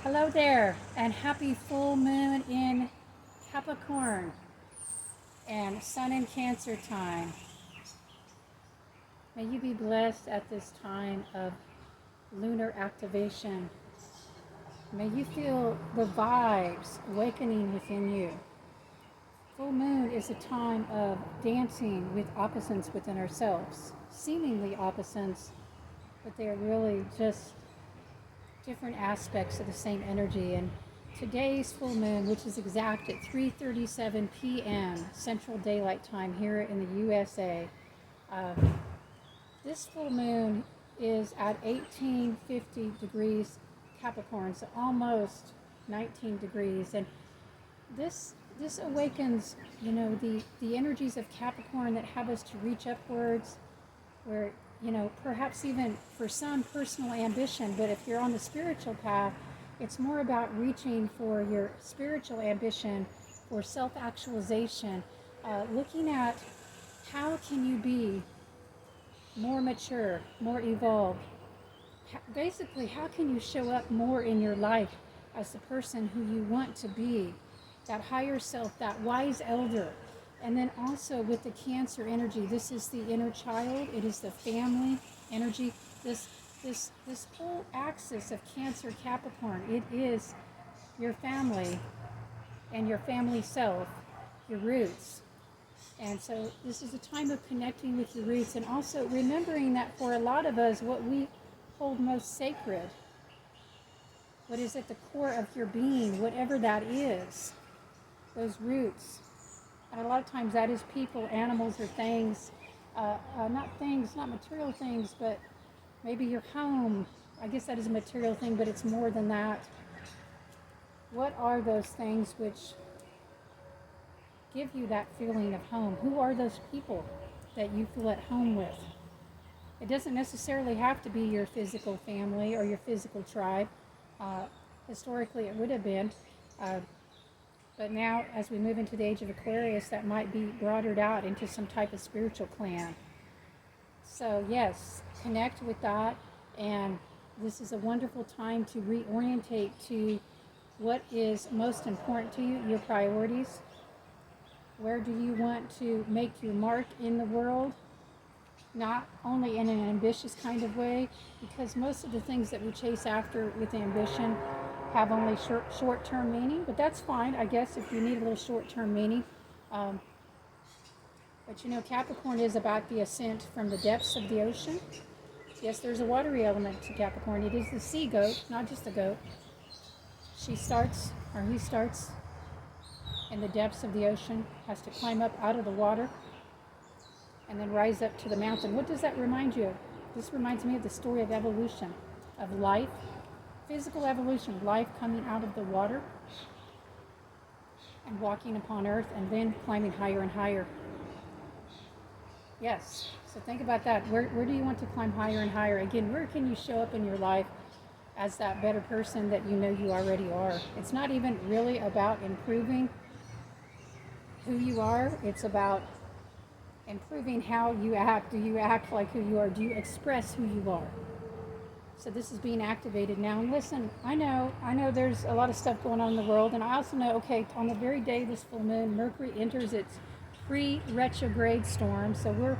Hello there, and happy full moon in Capricorn and sun in Cancer time. May you be blessed at this time of lunar activation. May you feel the vibes awakening within you. Full moon is a time of dancing with opposites within ourselves, seemingly opposites, but they're really just different aspects of the same energy. And today's full moon, which is exact at 3:37 p.m. Central Daylight Time here in the USA, this full moon is at 1850 degrees Capricorn, so almost 19 degrees. And this awakens, the energies of Capricorn that have us to reach upwards, where perhaps even for some personal ambition, but if you're on the spiritual path, it's more about reaching for your spiritual ambition, for self-actualization, looking at how can you be more mature, more evolved. Basically, how can you show up more in your life as the person who you want to be, that higher self, that wise elder. And then also with the Cancer energy, this is the inner child, it is the family energy. This whole axis of Cancer Capricorn, it is your family and your family self, your roots. And so this is a time of connecting with your roots, and also remembering that for a lot of us, what we hold most sacred, what is at the core of your being, whatever that is, those roots. And a lot of times that is people, animals, or things, not material things, but maybe your home. I guess that is a material thing, but it's more than that. What are those things which give you that feeling of home? Who are those people that you feel at home with? It doesn't necessarily have to be your physical family or your physical tribe. Historically, it would have been. But now, as we move into the age of Aquarius, that might be broadened out into some type of spiritual clan. So yes, connect with that, and this is a wonderful time to reorientate to what is most important to you, your priorities. Where do you want to make your mark in the world? Not only in an ambitious kind of way, because most of the things that we chase after with ambition have only short-term meaning, but that's fine, I guess, if you need a little short-term meaning. But Capricorn is about the ascent from the depths of the ocean. Yes, there's a watery element to Capricorn. It is the sea goat, not just the goat. He starts in the depths of the ocean, has to climb up out of the water, and then rise up to the mountain. What does that remind you of? This reminds me of the story of evolution, of life, physical evolution, life coming out of the water and walking upon earth and then climbing higher and higher. Yes, so think about that. Where do you want to climb higher and higher? Again, where can you show up in your life as that better person that you know you already are? It's not even really about improving who you are. It's about improving how you act. Do you act like who you are? Do you express who you are? So this is being activated now. And listen, I know there's a lot of stuff going on in the world, and I also know, okay, on the very day of this full moon, Mercury enters its pre-retrograde storm. So we're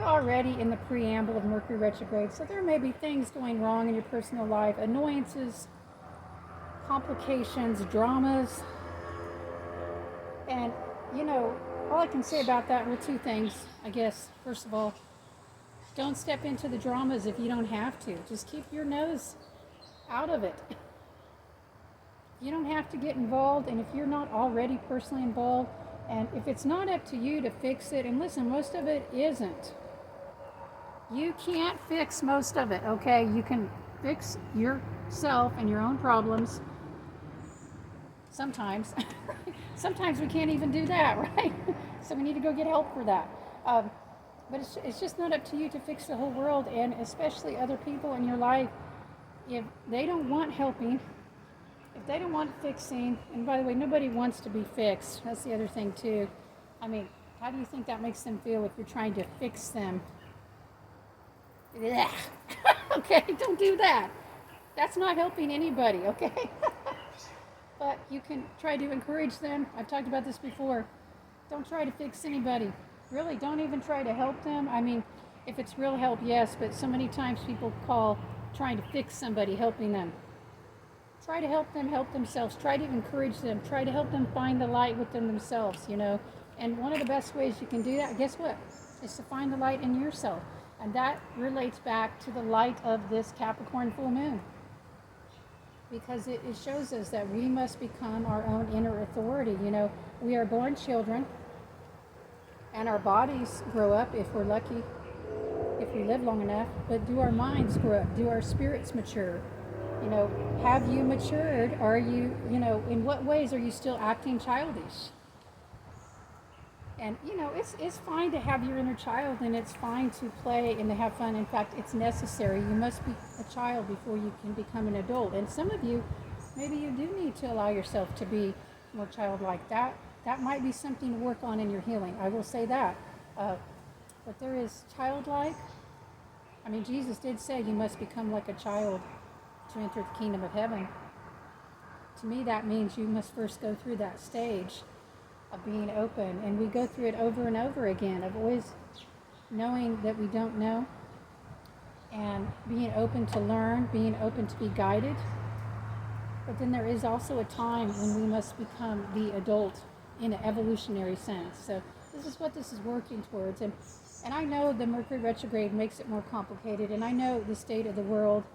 already in the preamble of Mercury retrograde. So there may be things going wrong in your personal life, annoyances, complications, dramas, and all I can say about that, well, two things, I guess. First of all, don't step into the dramas if you don't have to. Just keep your nose out of it. You don't have to get involved, and if you're not already personally involved, and if it's not up to you to fix it, and listen, most of it isn't. You can't fix most of it, okay? You can fix yourself and your own problems. Sometimes. Sometimes we can't even do that, right? So we need to go get help for that. But it's just not up to you to fix the whole world, and especially other people in your life. If they don't want helping, if they don't want fixing, and by the way, nobody wants to be fixed. That's the other thing too. I mean, how do you think that makes them feel if you're trying to fix them? Okay, don't do that. That's not helping anybody, okay? But you can try to encourage them. I've talked about this before. Don't try to fix anybody. Really, don't even try to help them. I mean, if it's real help, yes, but so many times people call trying to fix somebody, helping them. Try to help them help themselves. Try to encourage them. Try to help them find the light within themselves, you know. And one of the best ways you can do that, guess what? Is to find the light in yourself. And that relates back to the light of this Capricorn full moon. Because it shows us that we must become our own inner authority. You know, we are born children, and our bodies grow up if we're lucky, if we live long enough. But do our minds grow up? Do our spirits mature? You know, have you matured? Are you, you know, in what ways are you still acting childish? And, you know, it's fine to have your inner child, and it's fine to play and to have fun. In fact, it's necessary. You must be a child before you can become an adult. And some of you, maybe you do need to allow yourself to be more childlike. That might be something to work on in your healing. I will say that. But there is childlike. I mean, Jesus did say you must become like a child to enter the kingdom of heaven. To me, that means you must first go through that stage of being open, and we go through it over and over again, of always knowing that we don't know, and being open to learn, being open to be guided. But then there is also a time when we must become the adult in an evolutionary sense. So this is what this is working towards. And I know the Mercury retrograde makes it more complicated, and I know the state of the world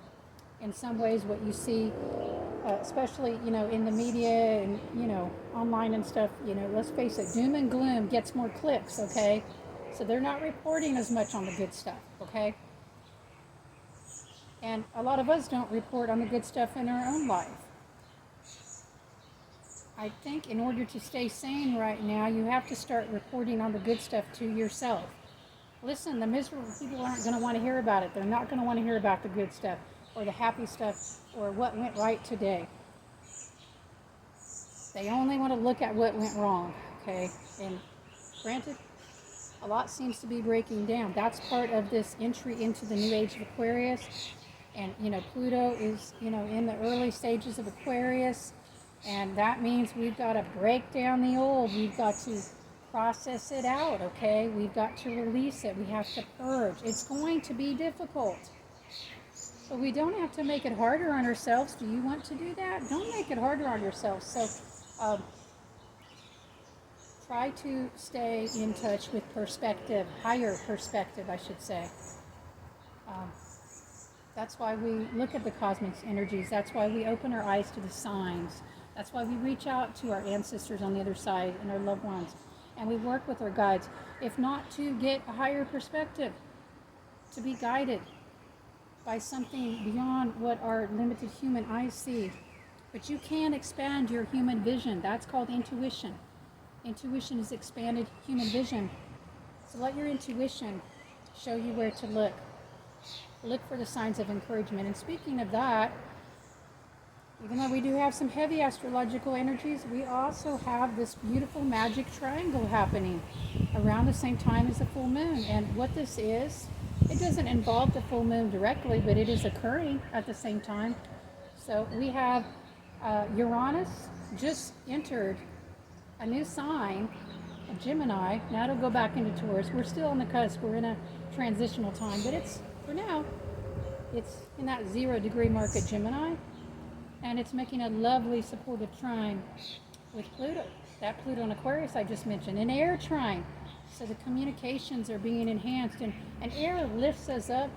in some ways, what you see, especially, you know, in the media and, you know, online and stuff, you know, let's face it, doom and gloom gets more clicks, okay? So they're not reporting as much on the good stuff, okay? And a lot of us don't report on the good stuff in our own life. I think in order to stay sane right now, you have to start reporting on the good stuff to yourself. Listen, the miserable people aren't going to want to hear about it. They're not going to want to hear about the good stuff, or the happy stuff, or what went right today. They only want to look at what went wrong, okay? And granted, a lot seems to be breaking down. That's part of this entry into the new age of Aquarius. And, you know, Pluto is, you know, in the early stages of Aquarius. And that means we've got to break down the old. We've got to process it out, okay? We've got to release it. We have to purge. It's going to be difficult. But we don't have to make it harder on ourselves. Do you want to do that? Don't make it harder on yourself. So try to stay in touch with perspective, higher perspective, I should say. That's why we look at the cosmic energies. That's why we open our eyes to the signs. That's why we reach out to our ancestors on the other side and our loved ones. And we work with our guides, if not to get a higher perspective, to be guided by something beyond what our limited human eyes see. But you can expand your human vision. That's called intuition. Intuition is expanded human vision. So let your intuition show you where to look. Look for the signs of encouragement. And speaking of that, even though we do have some heavy astrological energies, we also have this beautiful magic triangle happening around the same time as the full moon. And what this is, it doesn't involve the full moon directly, but it is occurring at the same time. So we have Uranus just entered a new sign, a Gemini. Now it'll go back into Taurus. We're still on the cusp. We're in a transitional time, but it's, for now, it's in that 0 degree mark at Gemini. And it's making a lovely supportive trine with Pluto. That Pluto in Aquarius I just mentioned. An air trine. So the communications are being enhanced. And air lifts us up.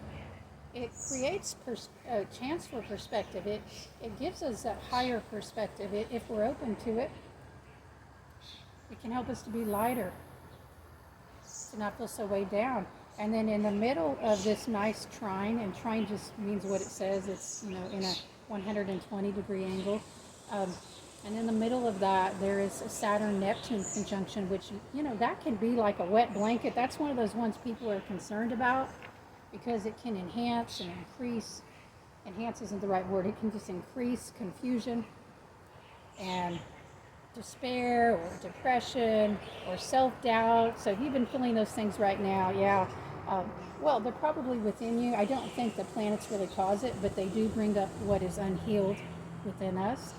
It creates a chance for perspective. It gives us a higher perspective. If we're open to it, it can help us to be lighter, to not feel so weighed down. And then in the middle of this nice trine, and trine just means what it says. It's, you know, in a 120 degree angle. And in the middle of that, there is a Saturn-Neptune conjunction, which, you know, that can be like a wet blanket. That's one of those ones people are concerned about because it can enhance and increase. Enhance isn't the right word. It can just increase confusion and despair or depression or self-doubt. So if you've been feeling those things right now, yeah, well, they're probably within you. I don't think the planets really cause it, but they do bring up what is unhealed within us.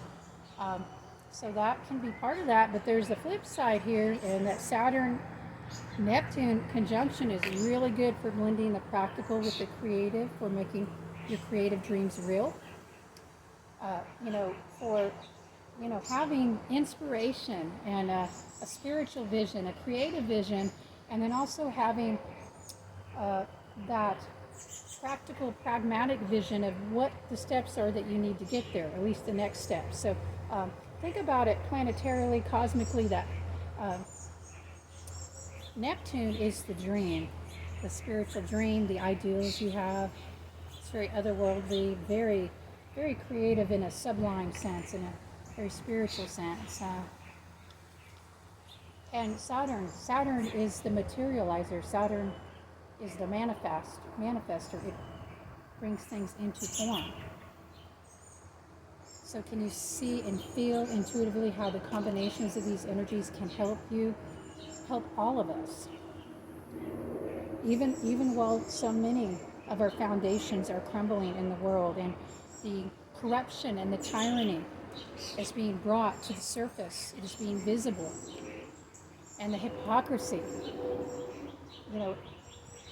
So that can be part of that, but there's the flip side here, and that Saturn Neptune conjunction is really good for blending the practical with the creative, for making your creative dreams real. For having inspiration and a spiritual vision, a creative vision, and then also having that practical, pragmatic vision of what the steps are that you need to get there, at least the next step. So think about it planetarily, cosmically, that Neptune is the dream, the spiritual dream, the ideals you have. It's very otherworldly, very, very creative in a sublime sense, in a very spiritual sense. And Saturn is the materializer. Saturn is the manifester. It brings things into form. So can you see and feel intuitively how the combinations of these energies can help you, help all of us? Even while so many of our foundations are crumbling in the world, and the corruption and the tyranny is being brought to the surface, it is being visible, and the hypocrisy,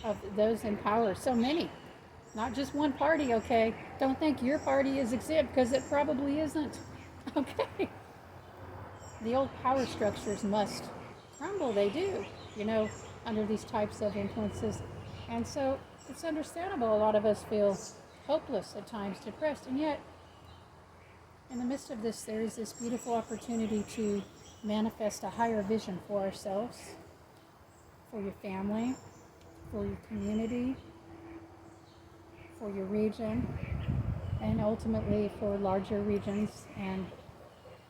of those in power, so many, not just one party, okay? Don't think your party is exempt, because it probably isn't, okay? The old power structures must crumble, they do, under these types of influences. And so it's understandable a lot of us feel hopeless at times, depressed, and yet in the midst of this, there is this beautiful opportunity to manifest a higher vision for ourselves, for your family, for your community, for your region, and ultimately for larger regions and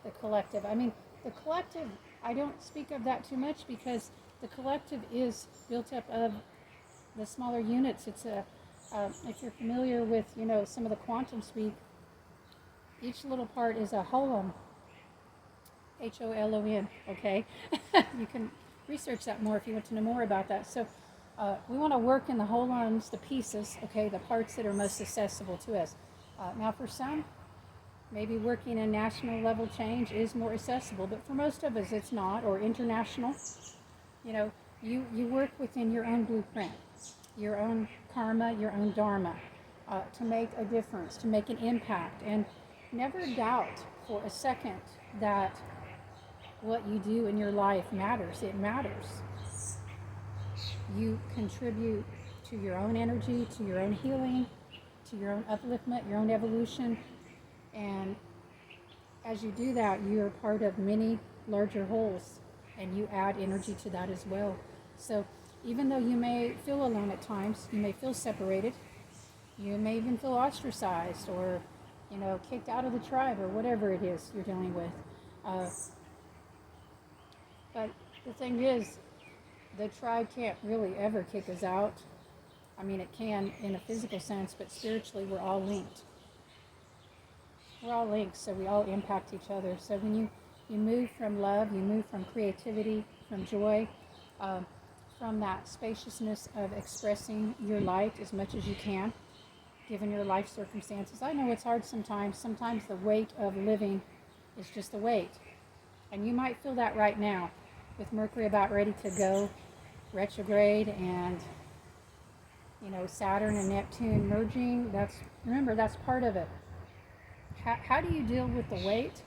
the collective. I mean, the collective, I don't speak of that too much, because the collective is built up of the smaller units. It's if you're familiar with, some of the quantum speak, each little part is a holon, Holon, okay? You can research that more if you want to know more about that. So we want to work in the holons, the pieces, okay, the parts that are most accessible to us. Now for some, maybe working in national level change is more accessible, but for most of us it's not, or international. You work within your own blueprint, your own karma, your own dharma, to make a difference, to make an impact. And never doubt for a second that what you do in your life matters. It matters. You contribute to your own energy, to your own healing, to your own upliftment, your own evolution. And as you do that, you're part of many larger wholes, and you add energy to that as well. So even though you may feel alone at times, you may feel separated, you may even feel ostracized, or kicked out of the tribe, or whatever it is you're dealing with. But the thing is, the tribe can't really ever kick us out. I mean, it can in a physical sense, but spiritually we're all linked. We're all linked, so we all impact each other. So when you move from love, you move from creativity, from joy, from that spaciousness of expressing your light as much as you can, given your life circumstances. I know it's hard sometimes. Sometimes the weight of living is just the weight. And you might feel that right now, with Mercury about ready to go retrograde, and Saturn and Neptune merging. Remember, that's part of it. How do you deal with the weight?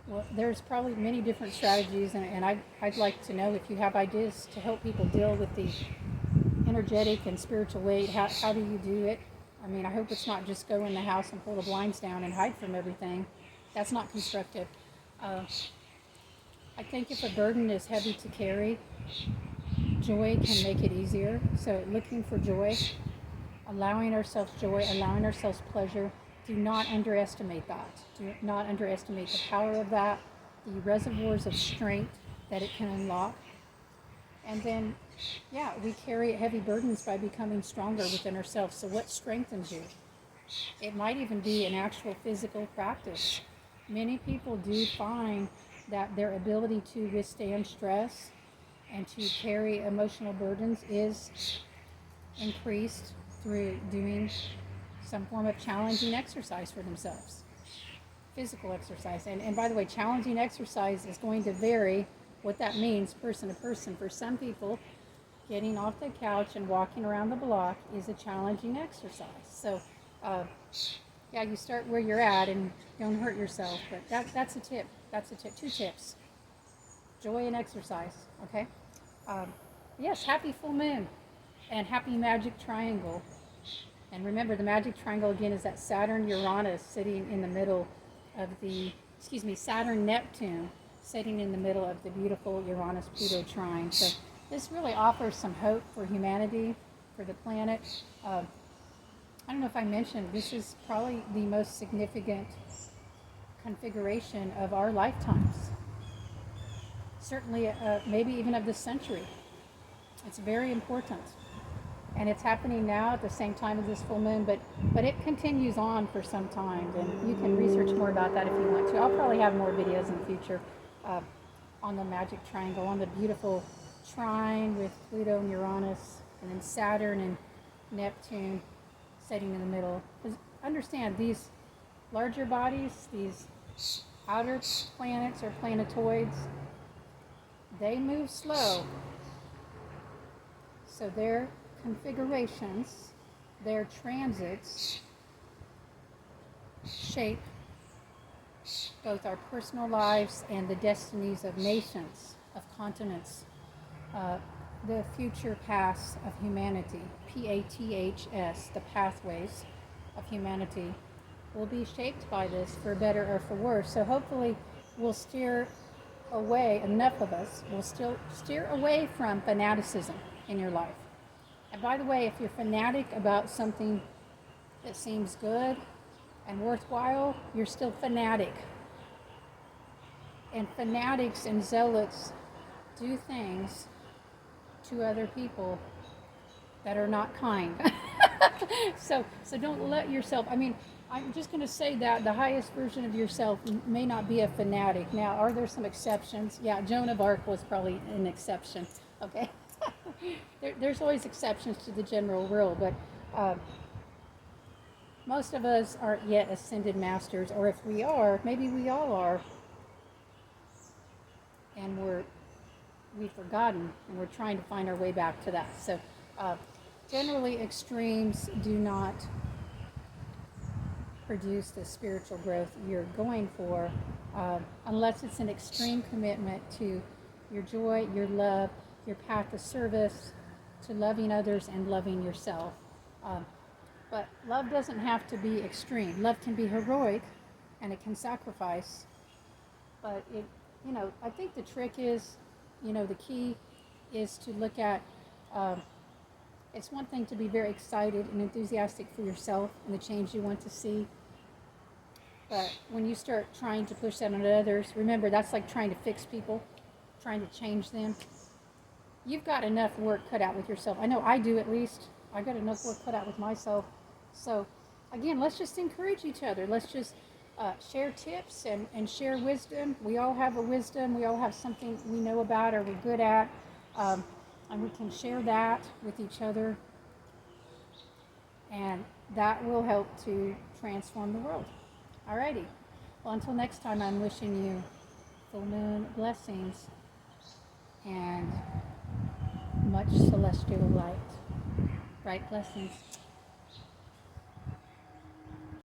Well, there's probably many different strategies, and I'd like to know if you have ideas to help people deal with the energetic and spiritual weight. How do you do it? I mean, I hope it's not just go in the house and pull the blinds down and hide from everything. That's not constructive. I think if a burden is heavy to carry, joy can make it easier. So looking for joy, allowing ourselves joy, allowing ourselves pleasure. Do not underestimate that. Do not underestimate the power of that, the reservoirs of strength that it can unlock. And then, we carry heavy burdens by becoming stronger within ourselves. So what strengthens you? It might even be an actual physical practice. Many people do find that their ability to withstand stress and to carry emotional burdens is increased through doing some form of challenging exercise for themselves. physical exercise. And by the way, challenging exercise is going to vary what that means person to person. For some people, getting off the couch and walking around the block is a challenging exercise. So, yeah, you start where you're at and don't hurt yourself. But that's a tip. That's a tip. 2 tips. Joy and exercise. Okay. Yes, happy full moon and happy magic triangle. And remember, the magic triangle again is that Saturn-Uranus sitting in the middle of Saturn-Neptune sitting in the middle of the beautiful Uranus-Pluto trine. So this really offers some hope for humanity, for the planet. I don't know if I mentioned, this is probably the most significant configuration of our lifetimes. Certainly, maybe even of this century. It's very important. And it's happening now at the same time as this full moon, but it continues on for some time, and you can research more about that if you want to. I'll probably have more videos in the future on the magic triangle, on the beautiful trine with Pluto and Uranus, and then Saturn and Neptune sitting in the middle. Because understand, these larger bodies, these outer planets or planetoids, they move slow. So their configurations, their transits shape both our personal lives and the destinies of nations, of continents, the future paths of humanity, PATHS, the pathways of humanity, will be shaped by this for better or for worse. So hopefully we'll steer away, enough of us will still steer away from fanaticism in your life. And by the way, if you're fanatic about something that seems good and worthwhile, you're still fanatic. And fanatics and zealots do things to other people that are not kind. So don't let yourself, I'm just going to say that the highest version of yourself may not be a fanatic. Now, are there some exceptions? Yeah, Joan of Arc was probably an exception, okay? There's always exceptions to the general rule, but most of us aren't yet ascended masters, or if we are, maybe we all are, and we've forgotten, and we're trying to find our way back to that. So generally, extremes do not produce the spiritual growth you're going for, unless it's an extreme commitment to your joy, your love, your path of service, to loving others and loving yourself. But love doesn't have to be extreme. Love can be heroic, and it can sacrifice. But I think the trick is, the key is to look at, it's one thing to be very excited and enthusiastic for yourself and the change you want to see. But when you start trying to push that on others, remember, that's like trying to fix people, trying to change them. You've got enough work cut out with yourself. I know I do, at least. I got enough work cut out with myself. So again, let's just encourage each other. Let's just share tips and share wisdom. We all have a wisdom. We all have something we know about or we're good at. And we can share that with each other. And that will help to transform the world. Alrighty. Well, until next time, I'm wishing you full moon blessings and much celestial light. Bright blessings.